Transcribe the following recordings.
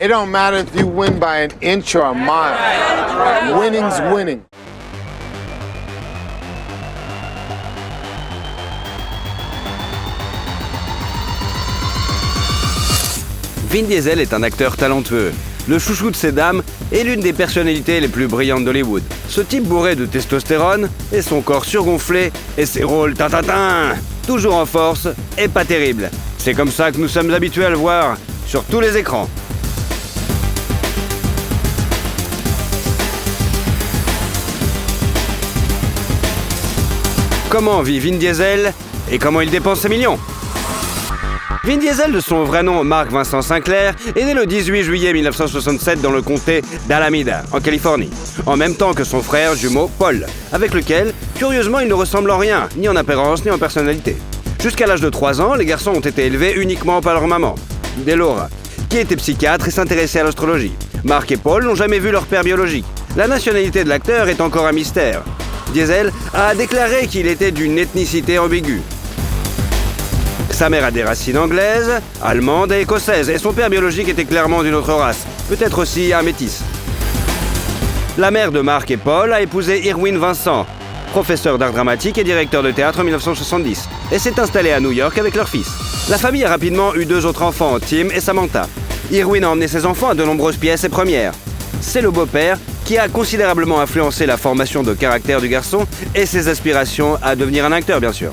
It don't matter if you win by an inch or a mile. Winning's winning. Vin Diesel est un acteur talentueux, le chouchou de ces dames et l'une des personnalités les plus brillantes d'Hollywood. Ce type bourré de testostérone et son corps surgonflé et ses rôles toujours en force et pas terrible. C'est comme ça que nous sommes habitués à le voir sur tous les écrans. Comment vit Vin Diesel et comment il dépense ses millions? Vin Diesel, de son vrai nom Mark Vincent Sinclair, est né le 18 juillet 1967 dans le comté d'Alameda, en Californie, en même temps que son frère jumeau Paul, avec lequel, curieusement, il ne ressemble en rien, ni en apparence, ni en personnalité. Jusqu'à l'âge de 3 ans, les garçons ont été élevés uniquement par leur maman, Delora, qui était psychiatre et s'intéressait à l'astrologie. Mark et Paul n'ont jamais vu leur père biologique. La nationalité de l'acteur est encore un mystère. Diesel a déclaré qu'il était d'une ethnicité ambiguë. Sa mère a des racines anglaises, allemandes et écossaises, et son père biologique était clairement d'une autre race, peut-être aussi un métis. La mère de Mark et Paul a épousé Irwin Vincent, professeur d'art dramatique et directeur de théâtre en 1970, et s'est installée à New York avec leur fils. La famille a rapidement eu 2 autres enfants, Tim et Samantha. Irwin a emmené ses enfants à de nombreuses pièces et premières. C'est le beau-père qui a considérablement influencé la formation de caractère du garçon et ses aspirations à devenir un acteur, bien sûr.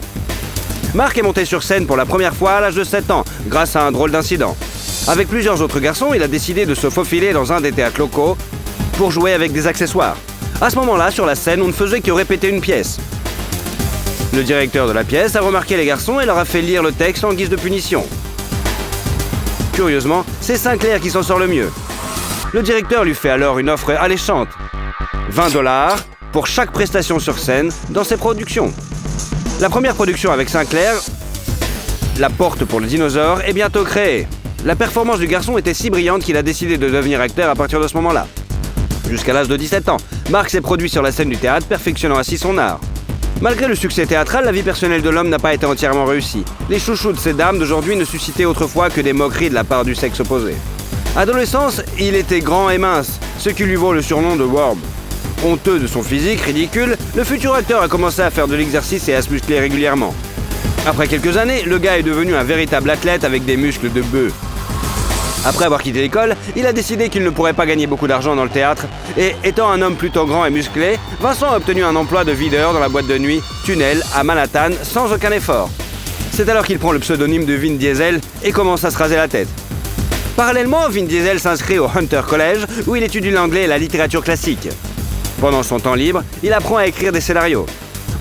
Mark est monté sur scène pour la première fois à l'âge de 7 ans, grâce à un drôle d'incident. Avec plusieurs autres garçons, il a décidé de se faufiler dans un des théâtres locaux pour jouer avec des accessoires. À ce moment-là, sur la scène, on ne faisait que répéter une pièce. Le directeur de la pièce a remarqué les garçons et leur a fait lire le texte en guise de punition. Curieusement, c'est Sinclair qui s'en sort le mieux. Le directeur lui fait alors une offre alléchante. $20 pour chaque prestation sur scène dans ses productions. La première production avec Sinclair, La Porte pour le dinosaure, est bientôt créée. La performance du garçon était si brillante qu'il a décidé de devenir acteur à partir de ce moment-là. Jusqu'à l'âge de 17 ans, Mark s'est produit sur la scène du théâtre, perfectionnant ainsi son art. Malgré le succès théâtral, la vie personnelle de l'homme n'a pas été entièrement réussie. Les chouchous de ces dames d'aujourd'hui ne suscitaient autrefois que des moqueries de la part du sexe opposé. Adolescence, il était grand et mince, ce qui lui vaut le surnom de Worm. Honteux de son physique ridicule, le futur acteur a commencé à faire de l'exercice et à se muscler régulièrement. Après quelques années, le gars est devenu un véritable athlète avec des muscles de bœuf. Après avoir quitté l'école, il a décidé qu'il ne pourrait pas gagner beaucoup d'argent dans le théâtre et, étant un homme plutôt grand et musclé, Vincent a obtenu un emploi de videur dans la boîte de nuit Tunnel à Manhattan sans aucun effort. C'est alors qu'il prend le pseudonyme de Vin Diesel et commence à se raser la tête. Parallèlement, Vin Diesel s'inscrit au Hunter College où il étudie l'anglais et la littérature classique. Pendant son temps libre, il apprend à écrire des scénarios.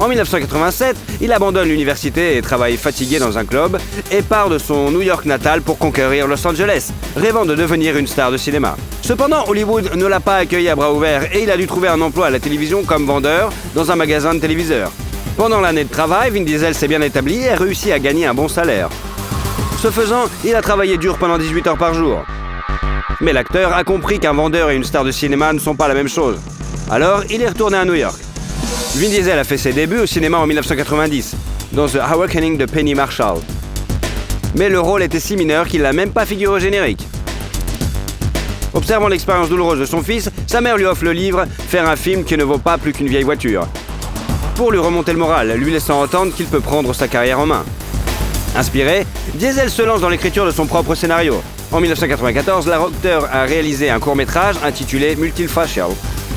En 1987, il abandonne l'université et travaille fatigué dans un club et part de son New York natal pour conquérir Los Angeles, rêvant de devenir une star de cinéma. Cependant, Hollywood ne l'a pas accueilli à bras ouverts et il a dû trouver un emploi à la télévision comme vendeur dans un magasin de téléviseurs. Pendant l'année de travail, Vin Diesel s'est bien établi et a réussi à gagner un bon salaire. Ce faisant, il a travaillé dur pendant 18 heures par jour. Mais l'acteur a compris qu'un vendeur et une star de cinéma ne sont pas la même chose. Alors, il est retourné à New York. Vin Diesel a fait ses débuts au cinéma en 1990, dans The Awakening de Penny Marshall. Mais le rôle était si mineur qu'il n'a même pas figuré au générique. Observant l'expérience douloureuse de son fils, sa mère lui offre le livre « Faire un film qui ne vaut pas plus qu'une vieille voiture », pour lui remonter le moral, lui laissant entendre qu'il peut prendre sa carrière en main. Inspiré, Diesel se lance dans l'écriture de son propre scénario. En 1994, l'acteur a réalisé un court-métrage intitulé « Multifacial »,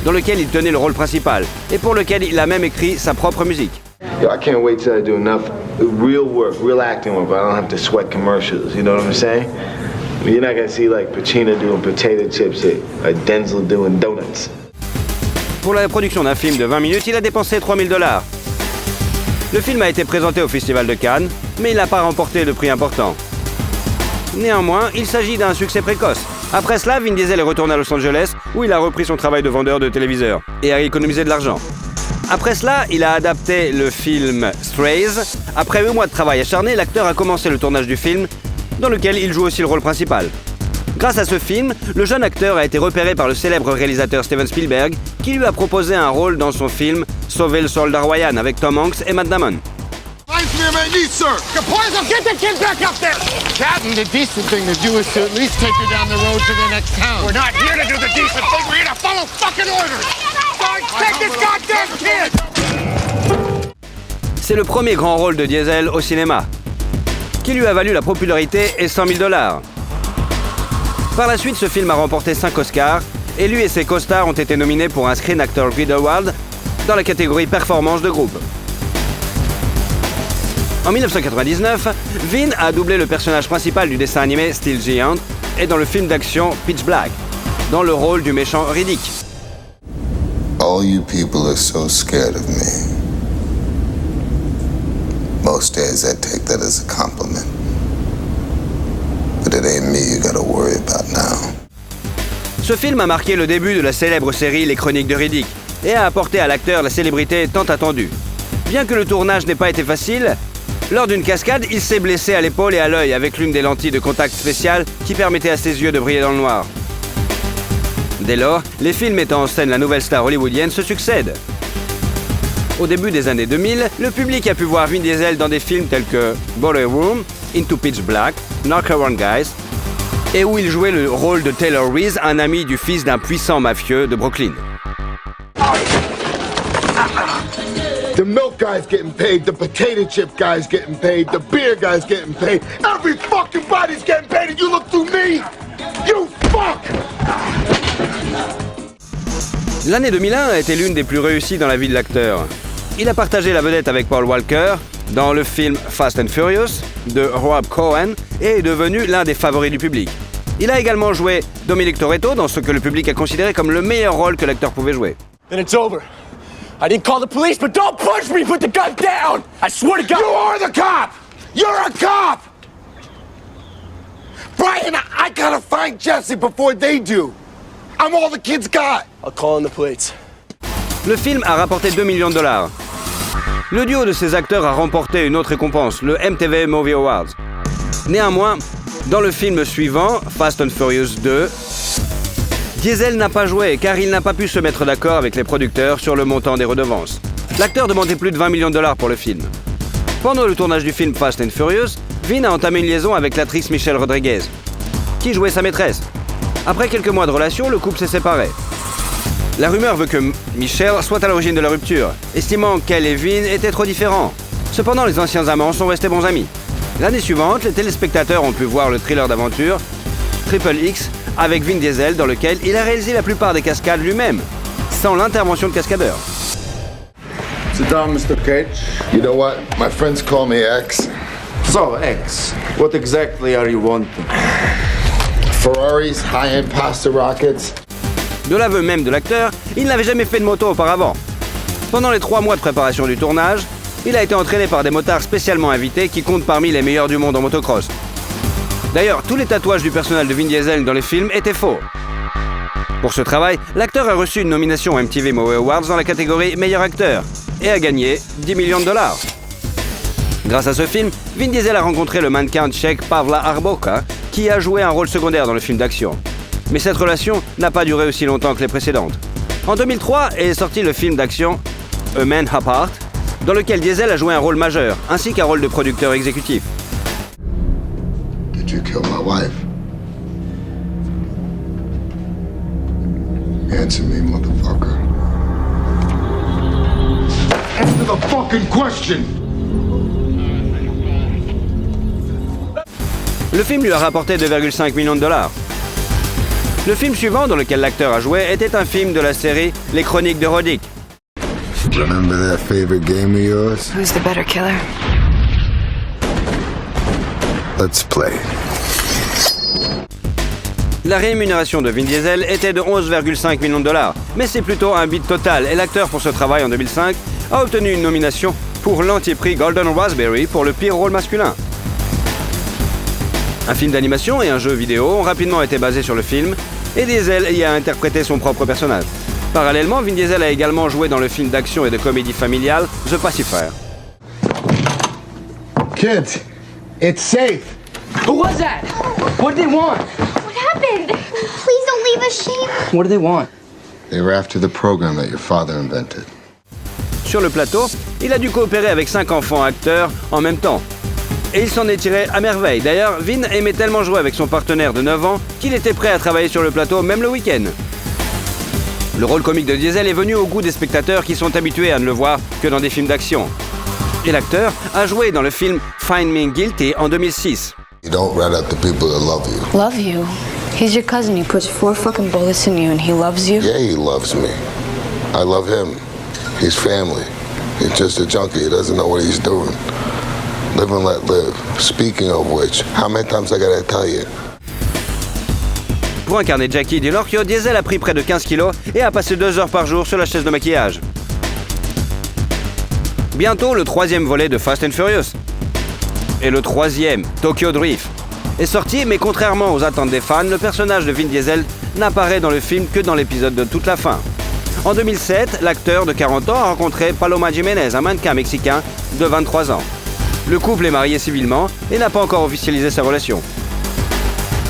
dans lequel il tenait le rôle principal, et pour lequel il a même écrit sa propre musique. Yo, I can't wait till I do enough real work, real acting work, but I don't have to sweat commercials, you know what I'm saying? You're not gonna see like Pacino doing potato chips or Denzel doing donuts. Pour la production d'un film de 20 minutes, il a dépensé $3000. Le film a été présenté au Festival de Cannes, mais il n'a pas remporté de prix important. Néanmoins, il s'agit d'un succès précoce. Après cela, Vin Diesel est retourné à Los Angeles, où il a repris son travail de vendeur de téléviseurs et a économisé de l'argent. Après cela, il a adapté le film Strays. Après 8 mois de travail acharné, l'acteur a commencé le tournage du film, dans lequel il joue aussi le rôle principal. Grâce à ce film, le jeune acteur a été repéré par le célèbre réalisateur Steven Spielberg, qui lui a proposé un rôle dans son film Sauver le soldat Ryan avec Tom Hanks et Matt Damon. Life, man, me, sir! Capozzo, get the kid back up there! Captain, the decent thing to do is to at least take her down the road to the next town. We're not here to do the decent thing, we're here to follow fucking orders! Sarge, take this goddamn kid! C'est le premier grand rôle de Diesel au cinéma, qui lui a valu la popularité et $100 000. Par la suite, ce film a remporté 5 Oscars et lui et ses co-stars ont été nominés pour un Screen Actor Guild Award dans la catégorie performance de groupe. En 1999, Vin a doublé le personnage principal du dessin animé Steel Giant et dans le film d'action Pitch Black, dans le rôle du méchant Riddick. All you people are so scared of me. Most days I take that as a compliment. But it ain't me you gotta worry about now. Ce film a marqué le début de la célèbre série Les Chroniques de Riddick et a apporté à l'acteur la célébrité tant attendue. Bien que le tournage n'ait pas été facile, lors d'une cascade, il s'est blessé à l'épaule et à l'œil avec l'une des lentilles de contact spéciales qui permettaient à ses yeux de briller dans le noir. Dès lors, les films mettant en scène la nouvelle star hollywoodienne se succèdent. Au début des années 2000, le public a pu voir Vin Diesel dans des films tels que Boiler Room, Into Pitch Black, Knock Around Guys, et où il jouait le rôle de Taylor Reese, un ami du fils d'un puissant mafieux de Brooklyn. The milk guy's getting paid, the potato chip guy's getting paid, the beer guy's getting paid. Every fucking body's getting paid and you look through me! You fuck! L'année 2001 a été l'une des plus réussies dans la vie de l'acteur. Il a partagé la vedette avec Paul Walker dans le film Fast and Furious de Rob Cohen et est devenu l'un des favoris du public. Il a également joué Dominic Toretto dans ce que le public a considéré comme le meilleur rôle que l'acteur pouvait jouer. Then it's over. I didn't call the police, but don't push me! Put the gun down! I swear to God! You are the cop! You're a cop! Brian, I gotta find Jesse before they do. I'm all the kids got. I'll call in the plates. Le film a rapporté $2 millions. Le duo de ces acteurs a remporté une autre récompense, le MTV Movie Awards. Néanmoins, dans le film suivant, Fast and Furious 2, Diesel n'a pas joué car il n'a pas pu se mettre d'accord avec les producteurs sur le montant des redevances. L'acteur demandait plus de $20 millions pour le film. Pendant le tournage du film Fast and Furious, Vin a entamé une liaison avec l'actrice Michelle Rodriguez, qui jouait sa maîtresse. Après quelques mois de relation, le couple s'est séparé. La rumeur veut que Michelle soit à l'origine de la rupture, estimant qu'elle et Vin étaient trop différents. Cependant, les anciens amants sont restés bons amis. L'année suivante, les téléspectateurs ont pu voir le thriller d'aventure Triple X avec Vin Diesel dans lequel il a réalisé la plupart des cascades lui-même, sans l'intervention de cascadeurs. Sit down, Mr. Cage. You know what? My friends call me X. So, X, what exactly are you wanting? Ferraris, high-end pasta rockets. De l'aveu même de l'acteur, il n'avait jamais fait de moto auparavant. Pendant les 3 mois de préparation du tournage, il a été entraîné par des motards spécialement invités qui comptent parmi les meilleurs du monde en motocross. D'ailleurs, tous les tatouages du personnage de Vin Diesel dans les films étaient faux. Pour ce travail, l'acteur a reçu une nomination aux MTV Movie Awards dans la catégorie meilleur acteur et a gagné $10 millions. Grâce à ce film, Vin Diesel a rencontré le mannequin tchèque Pavla Arboka, qui a joué un rôle secondaire dans le film d'action. Mais cette relation n'a pas duré aussi longtemps que les précédentes. En 2003 est sorti le film d'action A Man Apart, dans lequel Diesel a joué un rôle majeur, ainsi qu'un rôle de producteur exécutif. Did you kill my wife? Answer me, motherfucker. Answer the fucking question! Le film lui a rapporté $2,5 millions. Le film suivant dans lequel l'acteur a joué était un film de la série Les Chroniques de Riddick. Remember that favorite game of yours? Who's the better killer? Let's play. La rémunération de Vin Diesel était de $11,5 millions, mais c'est plutôt un bid total et l'acteur pour ce travail en 2005 a obtenu une nomination pour l'anti-prix Golden Raspberry pour le pire rôle masculin. Un film d'animation et un jeu vidéo ont rapidement été basés sur le film et Diesel y a interprété son propre personnage. Parallèlement, Vin Diesel a également joué dans le film d'action et de comédie familiale The Pacifier. Kids, it's safe. Who was that? What did they want? What happened? Please don't leave us, Shane. What do they want? They were after the program that your father invented. sur le plateau, il a dû coopérer avec 5 enfants acteurs en même temps. Et il s'en est tiré à merveille. D'ailleurs, Vin aimait tellement jouer avec son partenaire de 9 ans qu'il était prêt à travailler sur le plateau même le week-end. Le rôle comique de Diesel est venu au goût des spectateurs qui sont habitués à ne le voir que dans des films d'action. Et l'acteur a joué dans le film Find Me Guilty en 2006. You don't rat out the people that love you. Love you? He's your cousin. He puts 4 fucking bullets in you and he loves you? Yeah, he loves me. I love him. He's family. He's just a junkie. He doesn't know what he's doing. Live and let live. Speaking of which, how many times I gotta tell you? Pour incarner Jackie DiLorchio, Diesel a pris près de 15 kilos et a passé 2 heures par jour sur la chaise de maquillage. Bientôt, le 3e volet de Fast and Furious. Et le 3e, Tokyo Drift, est sorti, mais contrairement aux attentes des fans, le personnage de Vin Diesel n'apparaît dans le film que dans l'épisode de toute la fin. En 2007, l'acteur de 40 ans a rencontré Paloma Jiménez, un mannequin mexicain de 23 ans. Le couple est marié civilement et n'a pas encore officialisé sa relation.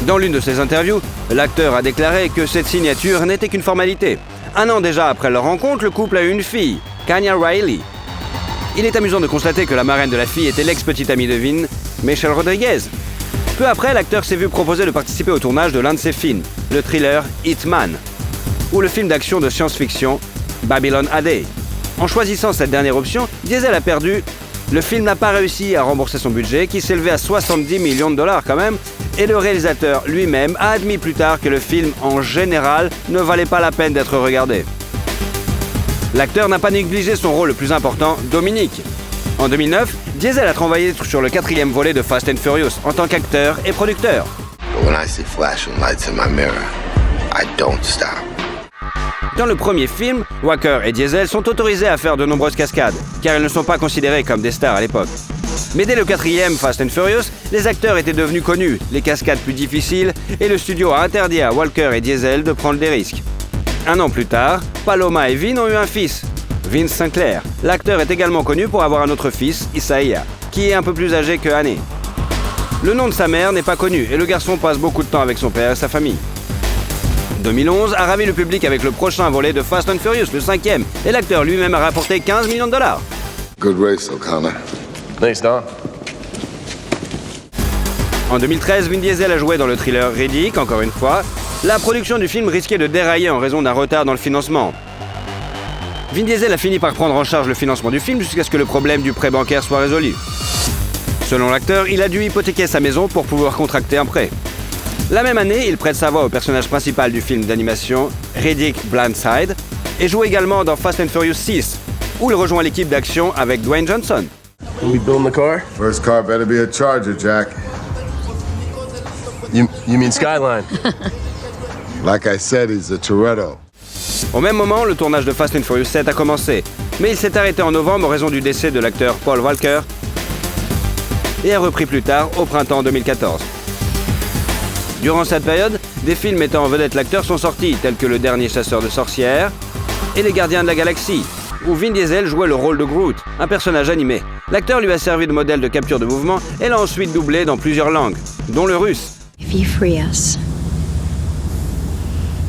Dans l'une de ses interviews, l'acteur a déclaré que cette signature n'était qu'une formalité. 1 an déjà après leur rencontre, le couple a eu une fille, Kanya Riley. Il est amusant de constater que la marraine de la fille était l'ex-petite amie de Vin, Michelle Rodriguez. Peu après, l'acteur s'est vu proposer de participer au tournage de l'un de ses films, le thriller Hitman, ou le film d'action de science-fiction Babylon AD. En choisissant cette dernière option, Diesel a perdu. Le film n'a pas réussi à rembourser son budget, qui s'élevait à 70 millions de dollars quand même, et le réalisateur lui-même a admis plus tard que le film, en général, ne valait pas la peine d'être regardé. L'acteur n'a pas négligé son rôle le plus important, Dominique. En 2009, Diesel a travaillé sur le 4e volet de Fast and Furious en tant qu'acteur et producteur. When I see flashing lights in my mirror, I don't stop. Dans le premier film, Walker et Diesel sont autorisés à faire de nombreuses cascades, car ils ne sont pas considérés comme des stars à l'époque. Mais dès le 4e Fast and Furious, les acteurs étaient devenus connus, les cascades plus difficiles, et le studio a interdit à Walker et Diesel de prendre des risques. 1 an plus tard, Paloma et Vin ont eu un fils, Vince Sinclair. L'acteur est également connu pour avoir un autre fils, Isaiah, qui est un peu plus âgé que Annie. Le nom de sa mère n'est pas connu, et le garçon passe beaucoup de temps avec son père et sa famille. 2011 a ravi le public avec le prochain volet de Fast and Furious, le 5e, et l'acteur lui-même a rapporté 15 millions de dollars. Good race, O'Connor. Thanks, Don. En 2013, Vin Diesel a joué dans le thriller Riddick, encore une fois. La production du film risquait de dérailler en raison d'un retard dans le financement. Vin Diesel a fini par prendre en charge le financement du film jusqu'à ce que le problème du prêt bancaire soit résolu. Selon l'acteur, il a dû hypothéquer sa maison pour pouvoir contracter un prêt. La même année, il prête sa voix au personnage principal du film d'animation Riddick Blindside et joue également dans Fast and Furious 6, où il rejoint l'équipe d'action avec Dwayne Johnson. We building the car? First car better be a Charger, Jack. You mean Skyline? Like I said, he's a Toretto. Au même moment, le tournage de Fast and Furious 7 a commencé, mais il s'est arrêté en novembre en raison du décès de l'acteur Paul Walker et a repris plus tard au printemps 2014. Durant cette période, des films mettant en vedette l'acteur sont sortis, tels que Le Dernier Chasseur de Sorcières et Les Gardiens de la Galaxie, où Vin Diesel jouait le rôle de Groot, un personnage animé. L'acteur lui a servi de modèle de capture de mouvement et l'a ensuite doublé dans plusieurs langues, dont le russe. If you free us,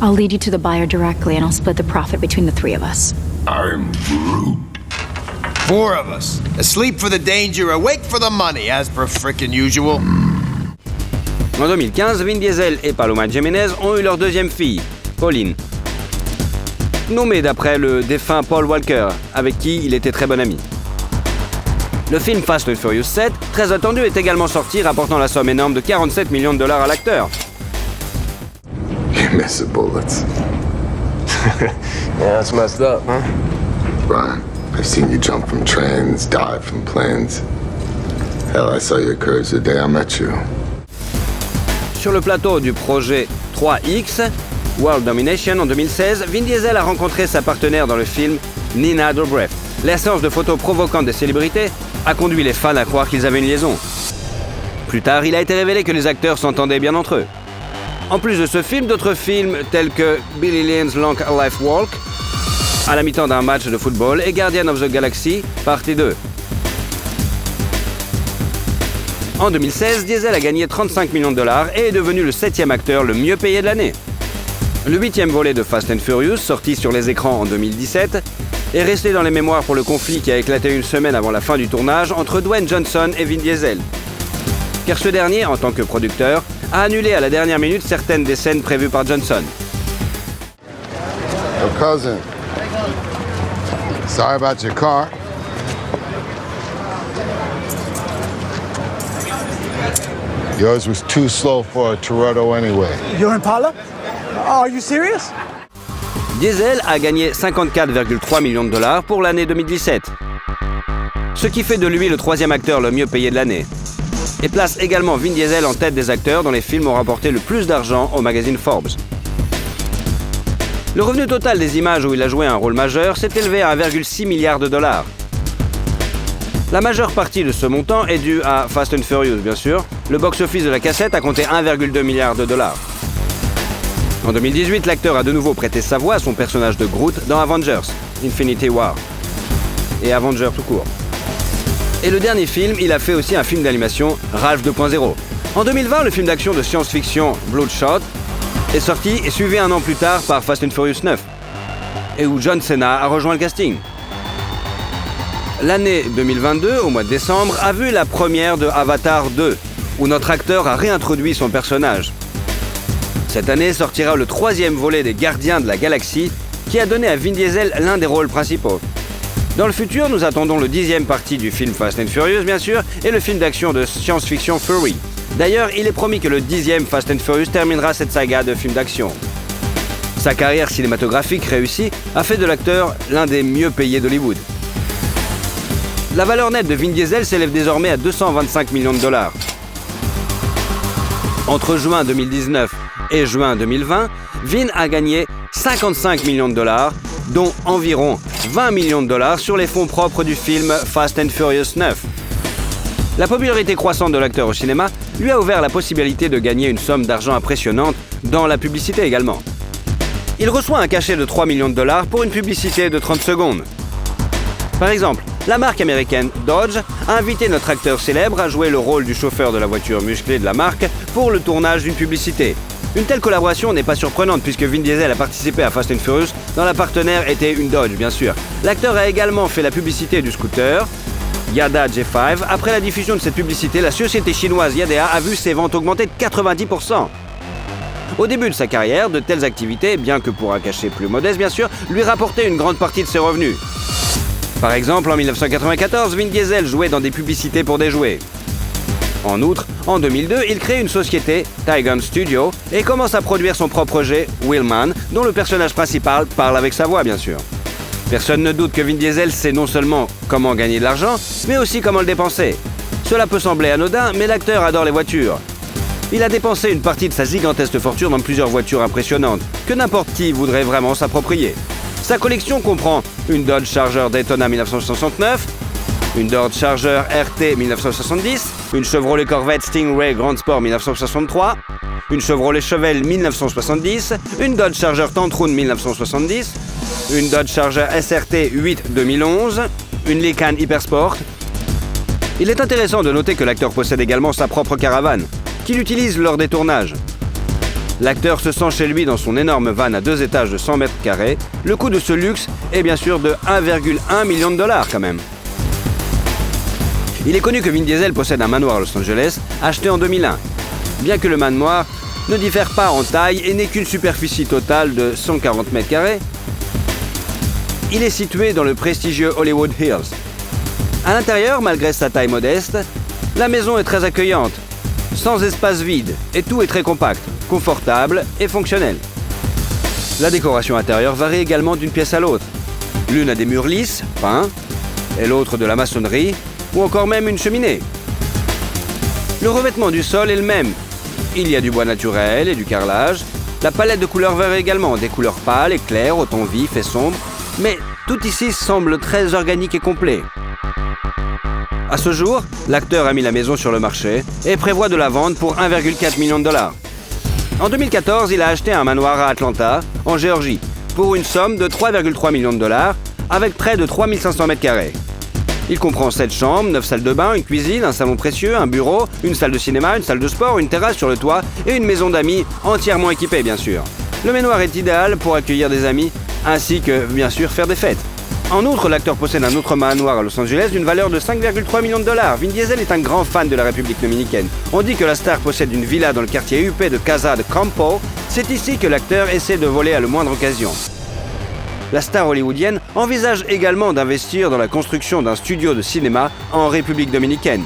I'll lead you to the buyer directly and I'll split the profit between the 3 of us. I'm Groot. 4 of us. Asleep for the danger, awake for the money, as per frickin' usual. En 2015, Vin Diesel et Paloma Jiménez ont eu leur 2e fille, Pauline, nommée d'après le défunt Paul Walker, avec qui il était très bon ami. Le film Fast and Furious 7, très attendu, est également sorti, rapportant la somme énorme de 47 millions de dollars à l'acteur. You miss the bullets. Yeah, that's messed up, huh? Brian, I've seen you jump from trains, dive from planes. Hell, I saw your courage the day I met you. Sur le plateau du projet 3X, World Domination en 2016, Vin Diesel a rencontré sa partenaire dans le film, Nina Dobrev. La séance de photos provoquantes des célébrités a conduit les fans à croire qu'ils avaient une liaison. Plus tard, il a été révélé que les acteurs s'entendaient bien entre eux. En plus de ce film, d'autres films tels que Billy Lynn's Long Life Walk, à la mi-temps d'un match de football, et Guardian of the Galaxy, partie 2. En 2016, Diesel a gagné 35 millions de dollars et est devenu le 7e acteur le mieux payé de l'année. Le 8e volet de Fast and Furious, sorti sur les écrans en 2017, est resté dans les mémoires pour le conflit qui a éclaté une semaine avant la fin du tournage entre Dwayne Johnson et Vin Diesel. Car ce dernier, en tant que producteur, a annulé à la dernière minute certaines des scènes prévues par Johnson. Yo, cousin. Sorry about your car. Yours was too slow for a Toretto anyway. Your Impala? Oh, are you serious? Diesel a gagné 54,3 millions de dollars pour l'année 2017. Ce qui fait de lui le troisième acteur le mieux payé de l'année. Et place également Vin Diesel en tête des acteurs dont les films ont rapporté le plus d'argent au magazine Forbes. Le revenu total des images où il a joué un rôle majeur s'est élevé à 1,6 milliard de dollars. La majeure partie de ce montant est due à Fast and Furious, bien sûr. Le box-office de la cassette a compté 1,2 milliard de dollars. En 2018, l'acteur a de nouveau prêté sa voix à son personnage de Groot dans Avengers, Infinity War. Et Avengers tout court. Et le dernier film, il a fait aussi un film d'animation, Ralph 2.0. En 2020, le film d'action de science-fiction Bloodshot est sorti et suivi un an plus tard par Fast and Furious 9, et où John Cena a rejoint le casting. L'année 2022, au mois de décembre, a vu la première de Avatar 2, où notre acteur a réintroduit son personnage. Cette année sortira le troisième volet des Gardiens de la Galaxie, qui a donné à Vin Diesel l'un des rôles principaux. Dans le futur, nous attendons le 10e partie du film Fast and Furious, bien sûr, et le film d'action de science-fiction Fury. D'ailleurs, il est promis que le 10e Fast and Furious terminera cette saga de films d'action. Sa carrière cinématographique réussie a fait de l'acteur l'un des mieux payés d'Hollywood. La valeur nette de Vin Diesel s'élève désormais à 225 millions de dollars. Entre juin 2019 et juin 2020, Vin a gagné 55 millions de dollars, dont environ 20 millions de dollars sur les fonds propres du film Fast and Furious 9. La popularité croissante de l'acteur au cinéma lui a ouvert la possibilité de gagner une somme d'argent impressionnante dans la publicité également. Il reçoit un cachet de 3 millions de dollars pour une publicité de 30 secondes. Par exemple, la marque américaine Dodge a invité notre acteur célèbre à jouer le rôle du chauffeur de la voiture musclée de la marque pour le tournage d'une publicité. Une telle collaboration n'est pas surprenante puisque Vin Diesel a participé à Fast and Furious dont la partenaire était une Dodge, bien sûr. L'acteur a également fait la publicité du scooter Yada G5. Après la diffusion de cette publicité, la société chinoise Yada a vu ses ventes augmenter de 90%. Au début de sa carrière, de telles activités, bien que pour un cachet plus modeste bien sûr, lui rapportaient une grande partie de ses revenus. Par exemple, en 1994, Vin Diesel jouait dans des publicités pour des jouets. En outre, en 2002, il crée une société, Tygon Studio, et commence à produire son propre jet, Wheelman, dont le personnage principal parle avec sa voix, bien sûr. Personne ne doute que Vin Diesel sait non seulement comment gagner de l'argent, mais aussi comment le dépenser. Cela peut sembler anodin, mais l'acteur adore les voitures. Il a dépensé une partie de sa gigantesque fortune dans plusieurs voitures impressionnantes, que n'importe qui voudrait vraiment s'approprier. Sa collection comprend une Dodge Charger Daytona 1969, une Dodge Charger RT 1970, une Chevrolet Corvette Stingray Grand Sport 1963, une Chevrolet Chevelle 1970, une Dodge Charger Tantrum 1970, une Dodge Charger SRT 8 2011, une Lycan Hypersport. Il est intéressant de noter que l'acteur possède également sa propre caravane, qu'il utilise lors des tournages. L'acteur se sent chez lui dans son énorme van à 2 étages de 100 mètres carrés. Le coût de ce luxe est bien sûr de 1,1 million de dollars quand même. Il est connu que Vin Diesel possède un manoir à Los Angeles, acheté en 2001. Bien que le manoir ne diffère pas en taille et n'ait qu'une superficie totale de 140 mètres carrés, il est situé dans le prestigieux Hollywood Hills. À l'intérieur, malgré sa taille modeste, la maison est très accueillante, sans espace vide, et tout est très compact, confortable et fonctionnel. La décoration intérieure varie également d'une pièce à l'autre. L'une a des murs lisses, peints, et l'autre de la maçonnerie, ou encore même une cheminée. Le revêtement du sol est le même. Il y a du bois naturel et du carrelage. La palette de couleurs varie également, des couleurs pâles et claires, au ton vif et sombre, mais tout ici semble très organique et complet. À ce jour, l'acteur a mis la maison sur le marché et prévoit de la vendre pour 1,4 million de dollars. En 2014, il a acheté un manoir à Atlanta, en Géorgie, pour une somme de 3,3 millions de dollars, avec près de 3500 mètres carrés. Il comprend 7 chambres, 9 salles de bain, une cuisine, un salon précieux, un bureau, une salle de cinéma, une salle de sport, une terrasse sur le toit et une maison d'amis entièrement équipée, bien sûr. Le manoir est idéal pour accueillir des amis, ainsi que, bien sûr, faire des fêtes. En outre, l'acteur possède un autre manoir à Los Angeles d'une valeur de 5,3 millions de dollars. Vin Diesel est un grand fan de la République dominicaine. On dit que la star possède une villa dans le quartier huppé de Casa de Campo. C'est ici que l'acteur essaie de voler à la moindre occasion. La star hollywoodienne envisage également d'investir dans la construction d'un studio de cinéma en République dominicaine.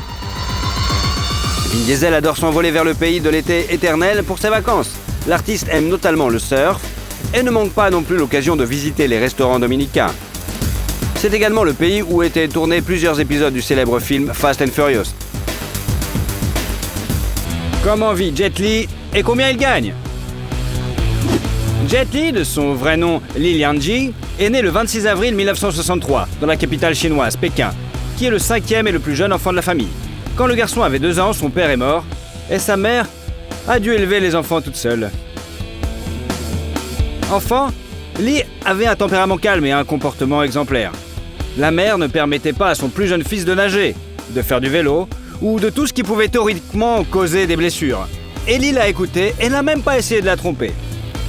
Vin Diesel adore s'envoler vers le pays de l'été éternel pour ses vacances. L'artiste aime notamment le surf et ne manque pas non plus l'occasion de visiter les restaurants dominicains. C'est également le pays où étaient tournés plusieurs épisodes du célèbre film Fast and Furious. Comment vit Jet Li et combien il gagne? Jet Li, de son vrai nom Li Lianji, est né le 26 avril 1963 dans la capitale chinoise, Pékin, qui est le 5e et le plus jeune enfant de la famille. Quand le garçon avait 2 ans, son père est mort et sa mère a dû élever les enfants toute seule. Enfant, Li avait un tempérament calme et un comportement exemplaire. La mère ne permettait pas à son plus jeune fils de nager, de faire du vélo ou de tout ce qui pouvait théoriquement causer des blessures. Et Li l'a écouté et n'a même pas essayé de la tromper.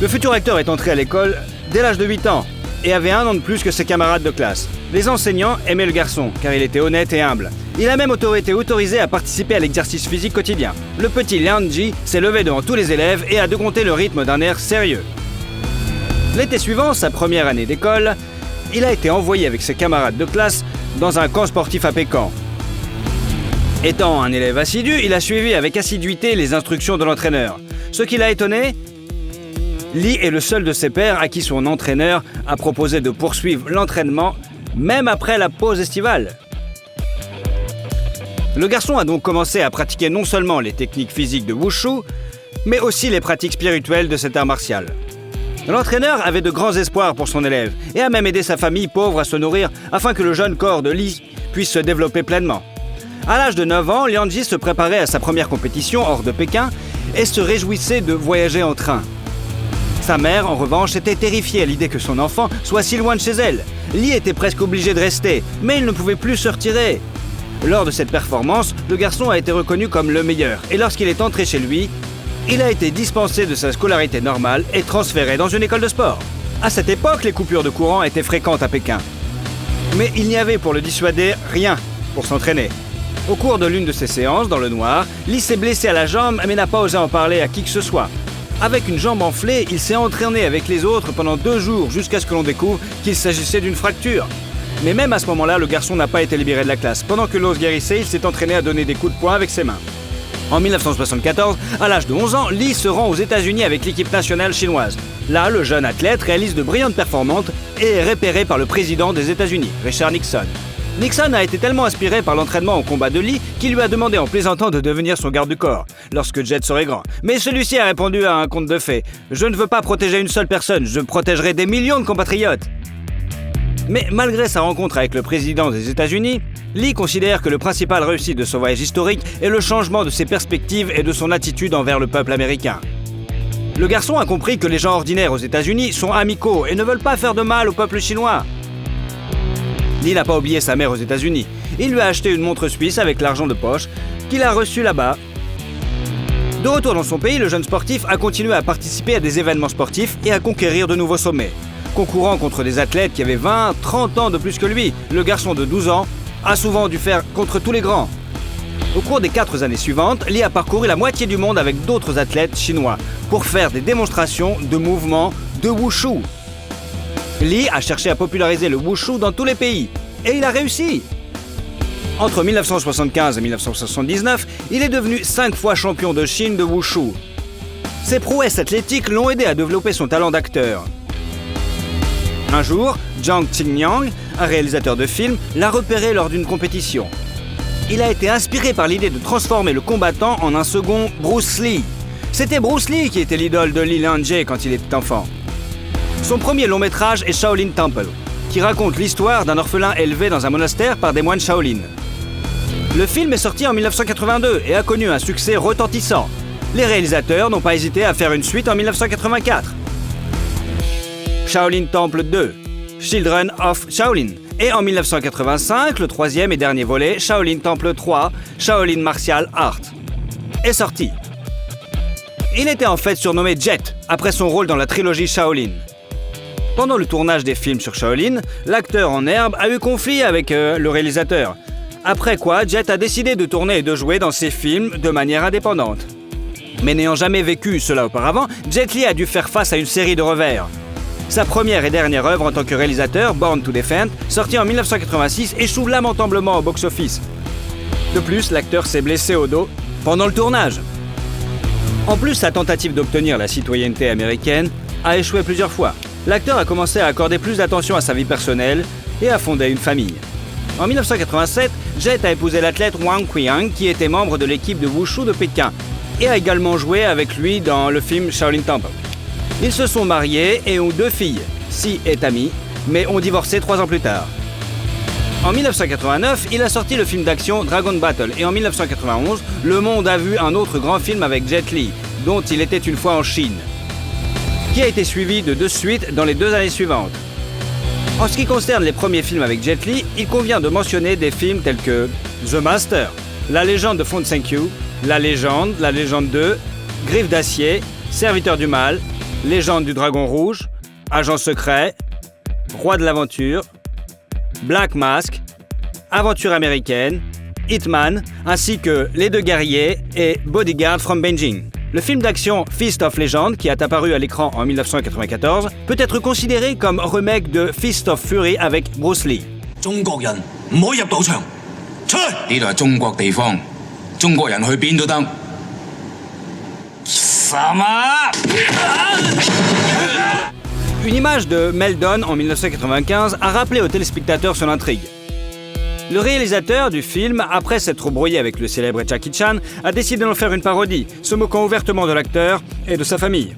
Le futur acteur est entré à l'école dès l'âge de 8 ans et avait 1 an de plus que ses camarades de classe. Les enseignants aimaient le garçon car il était honnête et humble. Il a même été autorisé à participer à l'exercice physique quotidien. Le petit Lianji s'est levé devant tous les élèves et a décompté le rythme d'un air sérieux. L'été suivant, sa première année d'école, il a été envoyé avec ses camarades de classe dans un camp sportif à Pékin. Étant un élève assidu, il a suivi avec assiduité les instructions de l'entraîneur. Ce qui l'a étonné, Li est le seul de ses pairs à qui son entraîneur a proposé de poursuivre l'entraînement même après la pause estivale. Le garçon a donc commencé à pratiquer non seulement les techniques physiques de Wushu, mais aussi les pratiques spirituelles de cet art martial. L'entraîneur avait de grands espoirs pour son élève et a même aidé sa famille pauvre à se nourrir afin que le jeune corps de Li puisse se développer pleinement. À l'âge de 9 ans, Lianji se préparait à sa première compétition hors de Pékin et se réjouissait de voyager en train. Sa mère, en revanche, était terrifiée à l'idée que son enfant soit si loin de chez elle. Li était presque obligé de rester, mais il ne pouvait plus se retirer. Lors de cette performance, le garçon a été reconnu comme le meilleur et lorsqu'il est entré chez lui, il a été dispensé de sa scolarité normale et transféré dans une école de sport. À cette époque, les coupures de courant étaient fréquentes à Pékin. Mais il n'y avait pour le dissuader rien pour s'entraîner. Au cours de l'une de ces séances, dans le noir, Li s'est blessé à la jambe mais n'a pas osé en parler à qui que ce soit. Avec une jambe enflée, il s'est entraîné avec les autres pendant 2 jours jusqu'à ce que l'on découvre qu'il s'agissait d'une fracture. Mais même à ce moment-là, le garçon n'a pas été libéré de la classe. Pendant que l'os guérissait, il s'est entraîné à donner des coups de poing avec ses mains. En 1974, à l'âge de 11 ans, Li se rend aux États-Unis avec l'équipe nationale chinoise. Là, le jeune athlète réalise de brillantes performances et est repéré par le président des États-Unis, Richard Nixon. Nixon a été tellement inspiré par l'entraînement au combat de Li qu'il lui a demandé en plaisantant de devenir son garde du corps lorsque Jet serait grand. Mais celui-ci a répondu à un conte de fées. « Je ne veux pas protéger une seule personne, je protégerai des millions de compatriotes !» Mais malgré sa rencontre avec le président des États-Unis, Li considère que le principal réussite de son voyage historique est le changement de ses perspectives et de son attitude envers le peuple américain. Le garçon a compris que les gens ordinaires aux États-Unis sont amicaux et ne veulent pas faire de mal au peuple chinois. Li n'a pas oublié sa mère aux États-Unis. Il lui a acheté une montre suisse avec l'argent de poche qu'il a reçu là-bas. De retour dans son pays, le jeune sportif a continué à participer à des événements sportifs et à conquérir de nouveaux sommets. Concourant contre des athlètes qui avaient 20, 30 ans de plus que lui, le garçon de 12 ans a souvent dû faire contre tous les grands. Au cours des 4 années suivantes, Li a parcouru la moitié du monde avec d'autres athlètes chinois pour faire des démonstrations de mouvements de Wushu. Li a cherché à populariser le Wushu dans tous les pays, et il a réussi. Entre 1975 et 1979, il est devenu 5 fois champion de Chine de Wushu. Ses prouesses athlétiques l'ont aidé à développer son talent d'acteur. Un jour, Zhang Qingyang, un réalisateur de films, l'a repéré lors d'une compétition. Il a été inspiré par l'idée de transformer le combattant en un second Bruce Lee. C'était Bruce Lee qui était l'idole de Li Lianji quand il était enfant. Son premier long métrage est Shaolin Temple, qui raconte l'histoire d'un orphelin élevé dans un monastère par des moines Shaolin. Le film est sorti en 1982 et a connu un succès retentissant. Les réalisateurs n'ont pas hésité à faire une suite en 1984. Shaolin Temple 2, Children of Shaolin. Et en 1985, le 3e et dernier volet, Shaolin Temple 3, Shaolin Martial Art, est sorti. Il était en fait surnommé Jet, après son rôle dans la trilogie Shaolin. Pendant le tournage des films sur Shaolin, l'acteur en herbe a eu conflit avec le réalisateur. Après quoi, Jet a décidé de tourner et de jouer dans ses films de manière indépendante. Mais n'ayant jamais vécu cela auparavant, Jet Li a dû faire face à une série de revers. Sa première et dernière œuvre en tant que réalisateur, Born to Defend, sortie en 1986, échoue lamentablement au box-office. De plus, l'acteur s'est blessé au dos pendant le tournage. En plus, sa tentative d'obtenir la citoyenneté américaine a échoué plusieurs fois. L'acteur a commencé à accorder plus d'attention à sa vie personnelle et a fondé une famille. En 1987, Jet a épousé l'athlète Wang Qiang, qui était membre de l'équipe de Wushu de Pékin, et a également joué avec lui dans le film Shaolin Temple. Ils se sont mariés et ont 2 filles, Si et Tammy, mais ont divorcé 3 ans plus tard. En 1989, il a sorti le film d'action Dragon Battle, et en 1991, le monde a vu un autre grand film avec Jet Li, dont il était une fois en Chine, qui a été suivi de 2 suites dans les 2 années suivantes. En ce qui concerne les premiers films avec Jet Li, il convient de mentionner des films tels que The Master, La légende de Fu Hongxue, La légende 2, Griffes d'acier, Serviteur du mal, Légende du dragon rouge, Agent secret, Roi de l'aventure, Black Mask, Aventure américaine, Hitman, ainsi que Les 2 guerriers et Bodyguard from Beijing. Le film d'action Fist of Legend, qui est apparu à l'écran en 1994, peut être considéré comme remake de Fist of Fury avec Bruce Lee. Une image de Meldon en 1995 a rappelé aux téléspectateurs son intrigue. Le réalisateur du film, après s'être brouillé avec le célèbre Jackie Chan, a décidé d'en faire une parodie, se moquant ouvertement de l'acteur et de sa famille.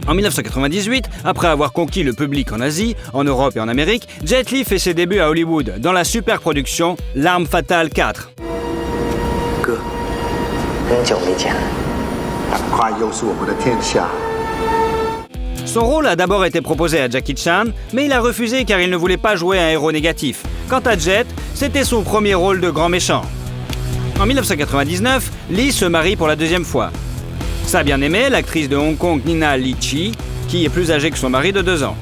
En 1998, après avoir conquis le public en Asie, en Europe et en Amérique, Jet Li fait ses débuts à Hollywood dans la super production L'Arme Fatale 4. Son rôle a d'abord été proposé à Jackie Chan, mais il a refusé car il ne voulait pas jouer un héros négatif. Quant à Jet, c'était son premier rôle de grand méchant. En 1999, Lee se marie pour la 2e fois. Sa bien-aimée, l'actrice de Hong Kong Nina Li-Chi, qui est plus âgée que son mari de 2 ans.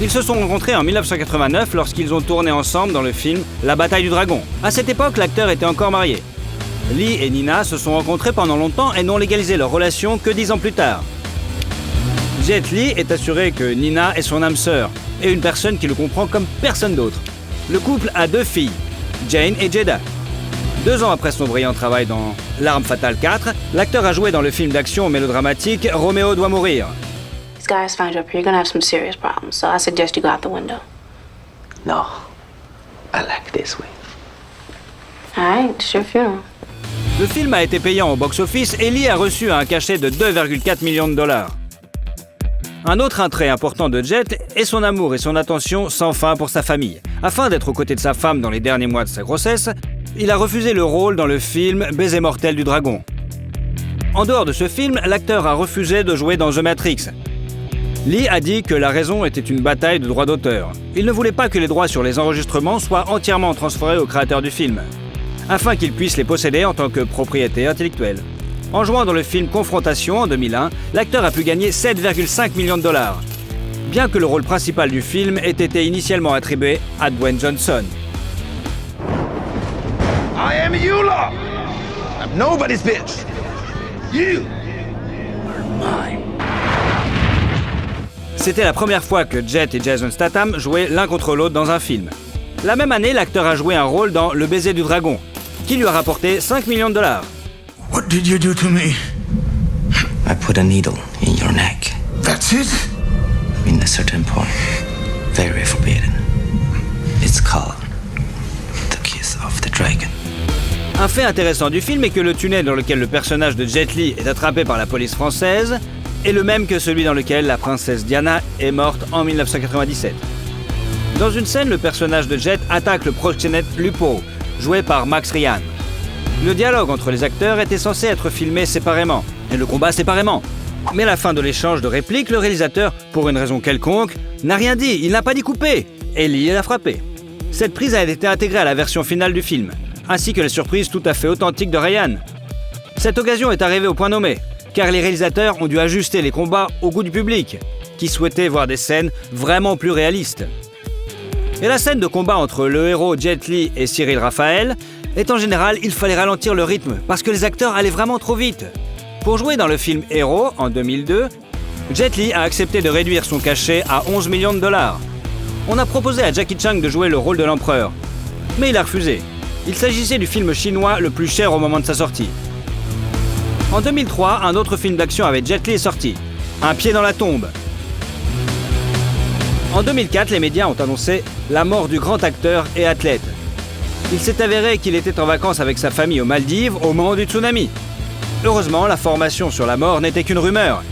Ils se sont rencontrés en 1989 lorsqu'ils ont tourné ensemble dans le film La bataille du dragon. À cette époque, l'acteur était encore marié. Lee et Nina se sont rencontrés pendant longtemps et n'ont légalisé leur relation que 10 ans plus tard. Jet Li est assuré que Nina est son âme sœur et une personne qui le comprend comme personne d'autre. Le couple a 2 filles, Jane et Jada. 2 ans après son brillant travail dans L'Arme Fatale 4, l'acteur a joué dans le film d'action mélodramatique Roméo doit mourir. These guys found you up here, you're gonna have some serious problems, so I suggest you go out the window. No. I like this way. Alright, it's your funeral. Le film a été payant au box-office et Lee a reçu un cachet de 2,4 millions de dollars. Un autre attrait important de Jet est son amour et son attention sans fin pour sa famille. Afin d'être aux côtés de sa femme dans les derniers mois de sa grossesse, il a refusé le rôle dans le film Baiser mortel du dragon. En dehors de ce film, l'acteur a refusé de jouer dans The Matrix. Lee a dit que la raison était une bataille de droits d'auteur. Il ne voulait pas que les droits sur les enregistrements soient entièrement transférés au créateur du film, afin qu'il puisse les posséder en tant que propriété intellectuelle. En jouant dans le film Confrontation en 2001, l'acteur a pu gagner 7,5 millions de dollars, bien que le rôle principal du film ait été initialement attribué à Dwayne Johnson. I am Eula. I'm nobody's bitch. You are mine. C'était la première fois que Jet et Jason Statham jouaient l'un contre l'autre dans un film. La même année, l'acteur a joué un rôle dans Le baiser du dragon, qui lui a rapporté 5 millions de dollars. What did you do to me? I put a needle in your neck. That's it? In a certain point. Very forbidden. It's called the kiss of the dragon. Un fait intéressant du film est que le tunnel dans lequel le personnage de Jet Li est attrapé par la police française est le même que celui dans lequel la princesse Diana est morte en 1997. Dans une scène, le personnage de Jet attaque le proxénète Lupo, joué par Max Ryan. Le dialogue entre les acteurs était censé être filmé séparément, et le combat séparément. Mais à la fin de l'échange de répliques, le réalisateur, pour une raison quelconque, n'a rien dit, il n'a pas dit couper, et Lee l'a frappé. Cette prise a été intégrée à la version finale du film, ainsi que la surprise tout à fait authentique de Ryan. Cette occasion est arrivée au point nommé, car les réalisateurs ont dû ajuster les combats au goût du public. qui souhaitaient voir des scènes vraiment plus réalistes. Et la scène de combat entre le héros Jet Li et Cyril Raphaël est en général, il fallait ralentir le rythme parce que les acteurs allaient vraiment trop vite. Pour jouer dans le film Héros en 2002, Jet Li a accepté de réduire son cachet à 11 millions de dollars. On a proposé à Jackie Chan de jouer le rôle de l'empereur, mais il a refusé. Il s'agissait du film chinois le plus cher au moment de sa sortie. En 2003, un autre film d'action avec Jet Li est sorti, Un pied dans la tombe. En 2004, les médias ont annoncé la mort du grand acteur et athlète. Il s'est avéré qu'il était en vacances avec sa famille aux Maldives au moment du tsunami. Heureusement, l'information sur la mort n'était qu'une rumeur.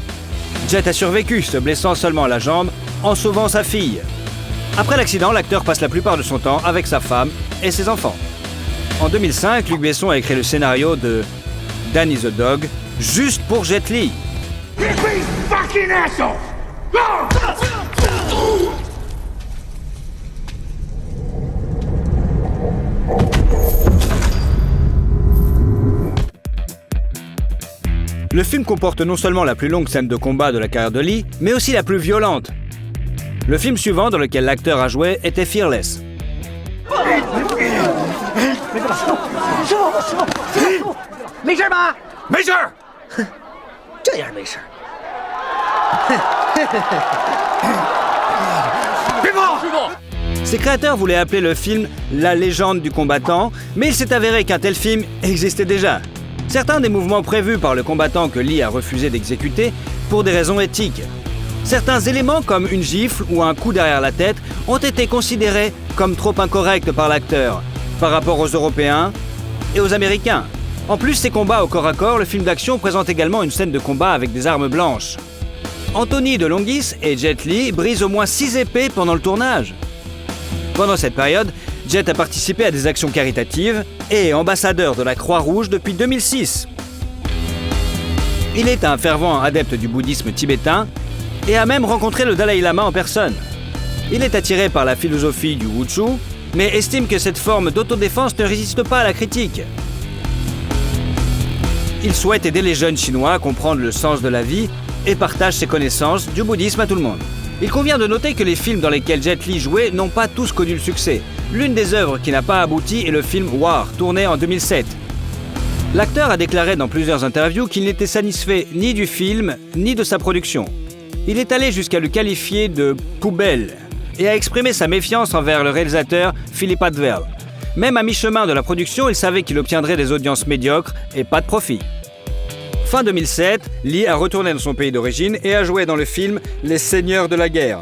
Jet a survécu, se blessant seulement la jambe en sauvant sa fille. Après l'accident, l'acteur passe la plupart de son temps avec sa femme et ses enfants. En 2005, Luc Besson a écrit le scénario de Danny the Dog juste pour Jet Li. Le film comporte non seulement la plus longue scène de combat de la carrière de Lee, mais aussi la plus violente. Le film suivant dans lequel l'acteur a joué était Fearless. Ses créateurs voulaient appeler le film La légende du combattant, mais il s'est avéré qu'un tel film existait déjà. Certains des mouvements prévus par le combattant que Lee a refusé d'exécuter pour des raisons éthiques. Certains éléments comme une gifle ou un coup derrière la tête ont été considérés comme trop incorrects par l'acteur par rapport aux Européens et aux Américains. En plus de ces combats au corps à corps, le film d'action présente également une scène de combat avec des armes blanches. Anthony DeLongis et Jet Li brisent au moins 6 épées pendant le tournage. Pendant cette période, Jet a participé à des actions caritatives et est ambassadeur de la Croix-Rouge depuis 2006. Il est un fervent adepte du bouddhisme tibétain et a même rencontré le Dalai Lama en personne. Il est attiré par la philosophie du Wushu, mais estime que cette forme d'autodéfense ne résiste pas à la critique. Il souhaite aider les jeunes Chinois à comprendre le sens de la vie et partage ses connaissances du bouddhisme à tout le monde. Il convient de noter que les films dans lesquels Jet Li jouait n'ont pas tous connu le succès. L'une des œuvres qui n'a pas abouti est le film War, tourné en 2007. L'acteur a déclaré dans plusieurs interviews qu'il n'était satisfait ni du film, ni de sa production. Il est allé jusqu'à le qualifier de « poubelle » et a exprimé sa méfiance envers le réalisateur Philippe Atwell. Même à mi-chemin de la production, il savait qu'il obtiendrait des audiences médiocres et pas de profit. Fin 2007, Lee a retourné dans son pays d'origine et a joué dans le film Les Seigneurs de la Guerre.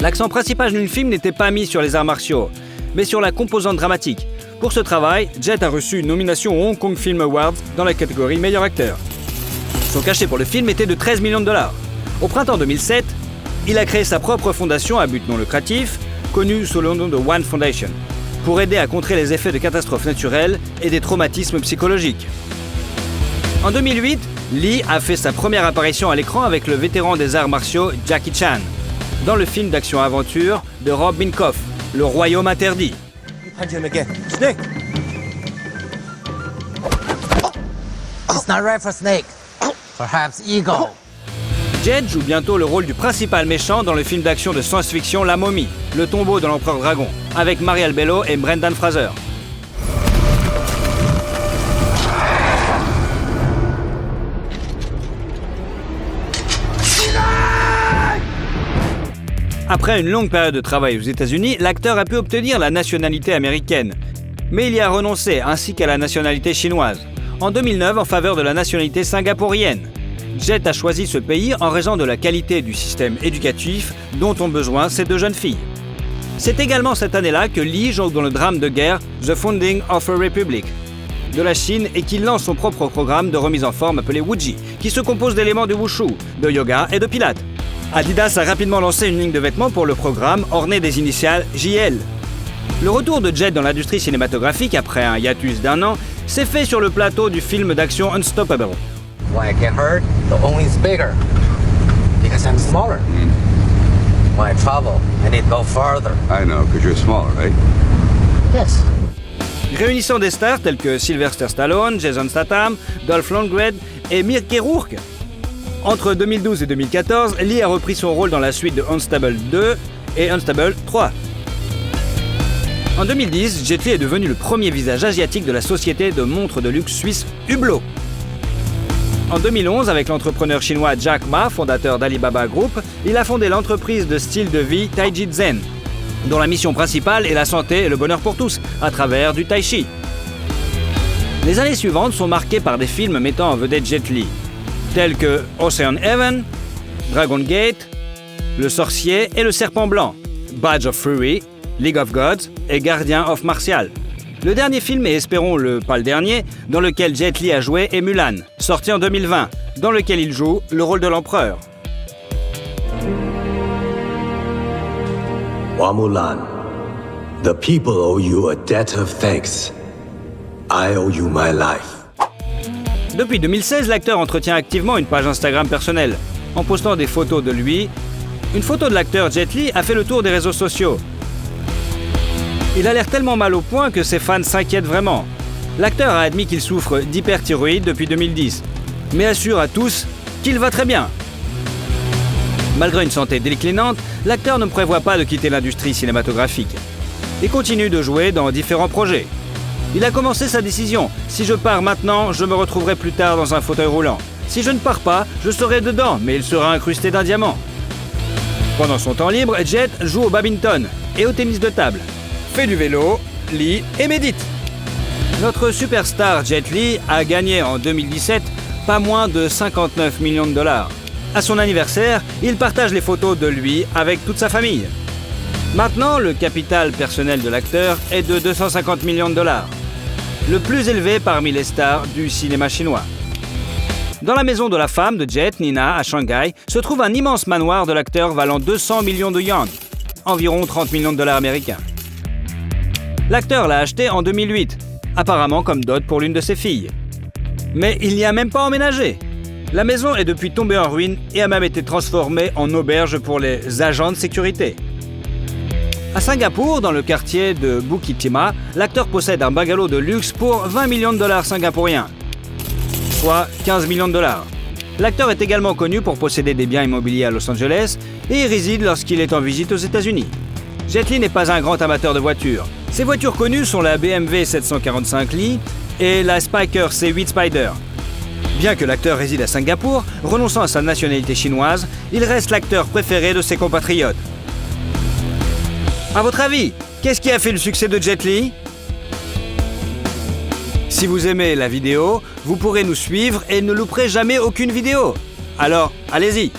L'accent principal du film n'était pas mis sur les arts martiaux, mais sur la composante dramatique. Pour ce travail, Jet a reçu une nomination au Hong Kong Film Awards dans la catégorie meilleur acteur. Son cachet pour le film était de 13 millions de dollars. Au printemps 2007, il a créé sa propre fondation à but non lucratif, connue sous le nom de One Foundation, pour aider à contrer les effets de catastrophes naturelles et des traumatismes psychologiques. En 2008, Lee a fait sa première apparition à l'écran avec le vétéran des arts martiaux Jackie Chan, dans le film d'action-aventure de Rob Minkoff, Le Royaume Interdit. It's not right for snake. Perhaps eagle. Jet joue bientôt le rôle du principal méchant dans le film d'action de science-fiction La Momie, Le tombeau de l'empereur dragon, avec Marielle Bello et Brendan Fraser. Après une longue période de travail aux États-Unis, l'acteur a pu obtenir la nationalité américaine. Mais il y a renoncé, ainsi qu'à la nationalité chinoise. En 2009, en faveur de la nationalité singapourienne. Jet a choisi ce pays en raison de la qualité du système éducatif dont ont besoin ces deux jeunes filles. C'est également cette année-là que Lee joue dans le drame de guerre The Founding of a Republic de la Chine et qu'il lance son propre programme de remise en forme appelé Wuji, qui se compose d'éléments de wushu, de yoga et de pilates. Adidas a rapidement lancé une ligne de vêtements pour le programme ornée des initiales JL. Le retour de Jet dans l'industrie cinématographique après un hiatus d'1 an s'est fait sur le plateau du film d'action Unstoppable. When I get hurt, the only is bigger. Because I'm smaller. When I travel, I need to go farther. I know, because you're smaller, right? Yes. Réunissant des stars tels que Sylvester Stallone, Jason Statham, Dolph Lundgren et Mickey Rourke. Entre 2012 et 2014, Lee a repris son rôle dans la suite de Unstable 2 et Unstable 3. En 2010, Jet Li est devenu le premier visage asiatique de la société de montres de luxe suisse Hublot. En 2011, avec l'entrepreneur chinois Jack Ma, fondateur d'Alibaba Group, il a fondé l'entreprise de style de vie Taiji Zen, dont la mission principale est la santé et le bonheur pour tous, à travers du tai chi. Les années suivantes sont marquées par des films mettant en vedette Jet Li, tels que Ocean Heaven, Dragon Gate, Le Sorcier et le Serpent Blanc, Badge of Fury, League of Gods et Guardian of Martial. Le dernier film, et espérons pas le dernier, dans lequel Jet Li a joué est Mulan, sorti en 2020, dans lequel il joue le rôle de l'empereur. Hua Mulan, the people owe you a debt of thanks. I owe you my life. Depuis 2016, l'acteur entretient activement une page Instagram personnelle, en postant des photos de lui. Une photo de l'acteur Jet Li a fait le tour des réseaux sociaux. Il a l'air tellement mal au point que ses fans s'inquiètent vraiment. L'acteur a admis qu'il souffre d'hyperthyroïde depuis 2010, mais assure à tous qu'il va très bien. Malgré une santé déclinante, l'acteur ne prévoit pas de quitter l'industrie cinématographique et continue de jouer dans différents projets. Il a commencé sa décision. Si je pars maintenant, je me retrouverai plus tard dans un fauteuil roulant. Si je ne pars pas, je serai dedans, mais il sera incrusté d'un diamant. Pendant son temps libre, Jet joue au badminton et au tennis de table, fait du vélo, lit et médite. Notre superstar Jet Li a gagné en 2017 pas moins de 59 millions de dollars. À son anniversaire, il partage les photos de lui avec toute sa famille. Maintenant, le capital personnel de l'acteur est de 250 millions de dollars, le plus élevé parmi les stars du cinéma chinois. Dans la maison de la femme de Jet, Nina, à Shanghai, se trouve un immense manoir de l'acteur valant 200 millions de yuan, environ 30 millions de dollars américains. L'acteur l'a acheté en 2008, apparemment comme dot pour l'une de ses filles. Mais il n'y a même pas emménagé. La maison est depuis tombée en ruine et a même été transformée en auberge pour les agents de sécurité. À Singapour, dans le quartier de Bukit Timah, l'acteur possède un bungalow de luxe pour 20 millions de dollars singapouriens, soit 15 millions de dollars. L'acteur est également connu pour posséder des biens immobiliers à Los Angeles et y réside lorsqu'il est en visite aux États-Unis. Jet Li n'est pas un grand amateur de voitures. Ses voitures connues sont la BMW 745 Li et la Spyker C8 Spider. Bien que l'acteur réside à Singapour, renonçant à sa nationalité chinoise, il reste l'acteur préféré de ses compatriotes. À votre avis, qu'est-ce qui a fait le succès de Jet Li ? Si vous aimez la vidéo, vous pourrez nous suivre et ne louperez jamais aucune vidéo. Alors, allez-y!